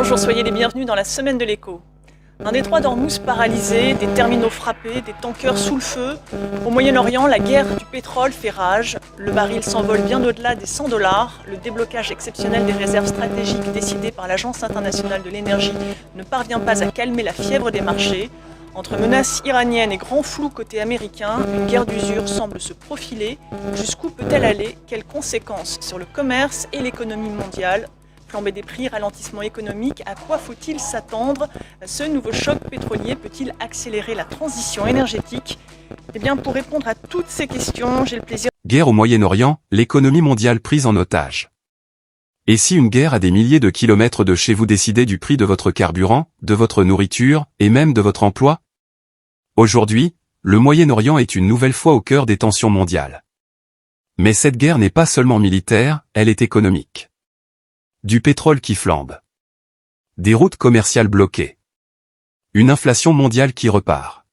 Bonjour, soyez les bienvenus dans la semaine de l'écho. Un détroit d'Ormuz paralysé, des terminaux frappés, des tankers sous le feu. Au Moyen-Orient, la guerre du pétrole fait rage. Le baril s'envole bien au-delà des $100. Le déblocage exceptionnel des réserves stratégiques décidé par l'Agence internationale de l'énergie ne parvient pas à calmer la fièvre des marchés. Entre menaces iraniennes et grand flou côté américain, une guerre d'usure semble se profiler. Jusqu'où peut-elle aller? Quelles conséquences sur le commerce et l'économie mondiale? Flambée des prix, ralentissement économique, à quoi faut-il s'attendre? Ce nouveau choc pétrolier peut-il accélérer la transition énergétique? Eh bien, pour répondre à toutes ces questions, j'ai le plaisir... Guerre au Moyen-Orient, l'économie mondiale prise en otage. Et si une guerre à des milliers de kilomètres de chez vous décidait du prix de votre carburant, de votre nourriture, et même de votre emploi? Aujourd'hui, le Moyen-Orient est une nouvelle fois au cœur des tensions mondiales. Mais cette guerre n'est pas seulement militaire, elle est économique. Du pétrole qui flambe. Des routes commerciales bloquées. Une inflation mondiale qui repart.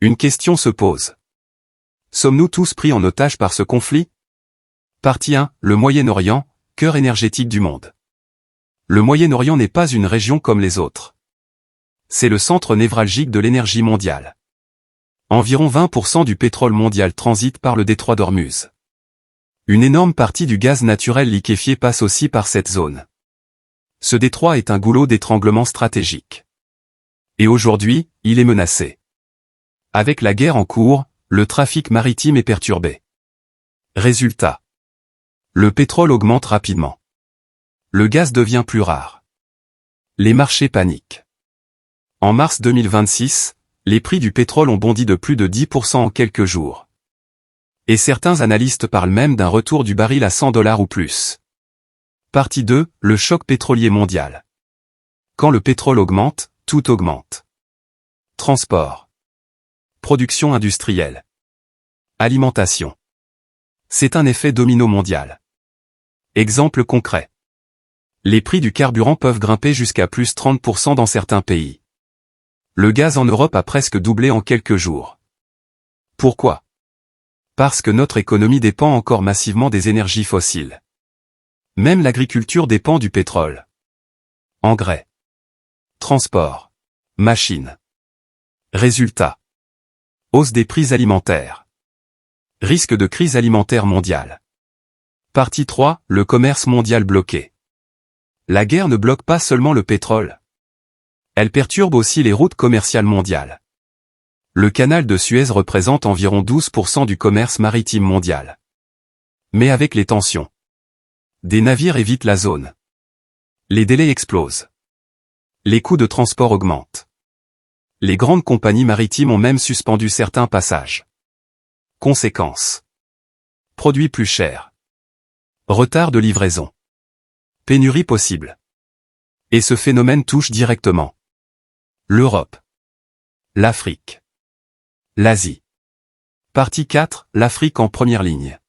Une question se pose. Sommes-nous tous pris en otage par ce conflit? Partie 1, le Moyen-Orient, cœur énergétique du monde. Le Moyen-Orient n'est pas une région comme les autres. C'est le centre névralgique de l'énergie mondiale. Environ 20% du pétrole mondial transite par le détroit d'Ormuz. Une énorme partie du gaz naturel liquéfié passe aussi par cette zone. Ce détroit est un goulot d'étranglement stratégique. Et aujourd'hui, il est menacé. Avec la guerre en cours, le trafic maritime est perturbé. Résultat. Le pétrole augmente rapidement. Le gaz devient plus rare. Les marchés paniquent. En mars 2026, les prix du pétrole ont bondi de plus de 10% en quelques jours. Et certains analystes parlent même d'un retour du baril à $100 ou plus. Partie 2, le choc pétrolier mondial. Quand le pétrole augmente, tout augmente. Transport. Production industrielle. Alimentation. C'est un effet domino mondial. Exemple concret. Les prix du carburant peuvent grimper jusqu'à plus 30% dans certains pays. Le gaz en Europe a presque doublé en quelques jours. Pourquoi? Parce que notre économie dépend encore massivement des énergies fossiles. Même l'agriculture dépend du pétrole. Engrais. Transport. Machines. Résultat. Hausse des prix alimentaires. Risque de crise alimentaire mondiale. Partie 3, le commerce mondial bloqué. La guerre ne bloque pas seulement le pétrole. Elle perturbe aussi les routes commerciales mondiales. Le canal de Suez représente environ 12% du commerce maritime mondial. Mais avec les tensions, des navires évitent la zone. Les délais explosent. Les coûts de transport augmentent. Les grandes compagnies maritimes ont même suspendu certains passages. Conséquences. Produits plus chers. Retard de livraison. Pénurie possible. Et ce phénomène touche directement l'Europe, l'Afrique, l'Asie. Partie 4, l'Afrique en première ligne.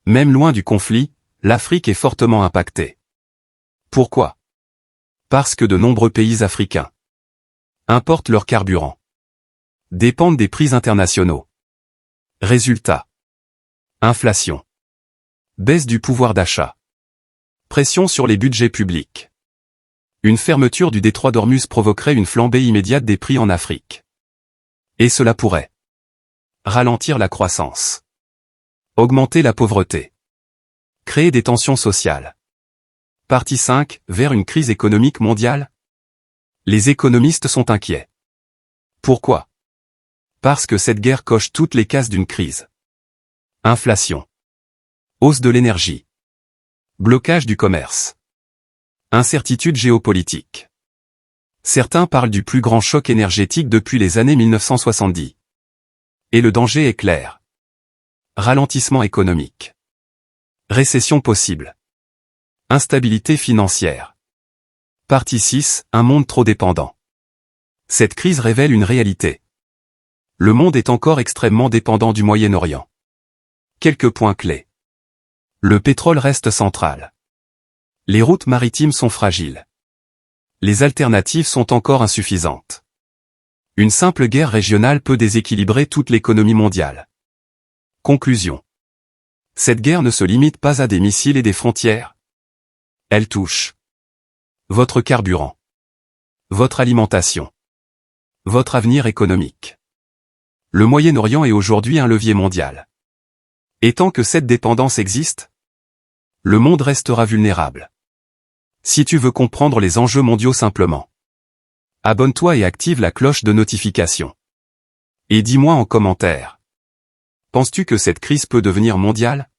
Même loin du conflit, l'Afrique est fortement impactée. Pourquoi? Parce que de nombreux pays africains importent leur carburant, dépendent des prix internationaux. Résultat. Inflation. Baisse du pouvoir d'achat. Pression sur les budgets publics. Une fermeture du détroit d'Ormuz provoquerait une flambée immédiate des prix en Afrique. Et cela pourrait ralentir la croissance, augmenter la pauvreté, créer des tensions sociales. Partie 5, vers une crise économique mondiale? Les économistes sont inquiets. Pourquoi? Parce que cette guerre coche toutes les cases d'une crise. Inflation. Hausse de l'énergie. Blocage du commerce. Incertitude géopolitique. Certains parlent du plus grand choc énergétique depuis les années 1970. Et le danger est clair. Ralentissement économique. Récession possible. Instabilité financière. Partie 6, un monde trop dépendant. Cette crise révèle une réalité. Le monde est encore extrêmement dépendant du Moyen-Orient. Quelques points clés. Le pétrole reste central. Les routes maritimes sont fragiles. Les alternatives sont encore insuffisantes. Une simple guerre régionale peut déséquilibrer toute l'économie mondiale. Conclusion. Cette guerre ne se limite pas à des missiles et des frontières. Elle touche Votre carburant. Votre alimentation. Votre avenir économique. Le Moyen-Orient est aujourd'hui un levier mondial. Et tant que cette dépendance existe, le monde restera vulnérable. Si tu veux comprendre les enjeux mondiaux simplement, abonne-toi et active la cloche de notification. Et dis-moi en commentaire. Penses-tu que cette crise peut devenir mondiale ?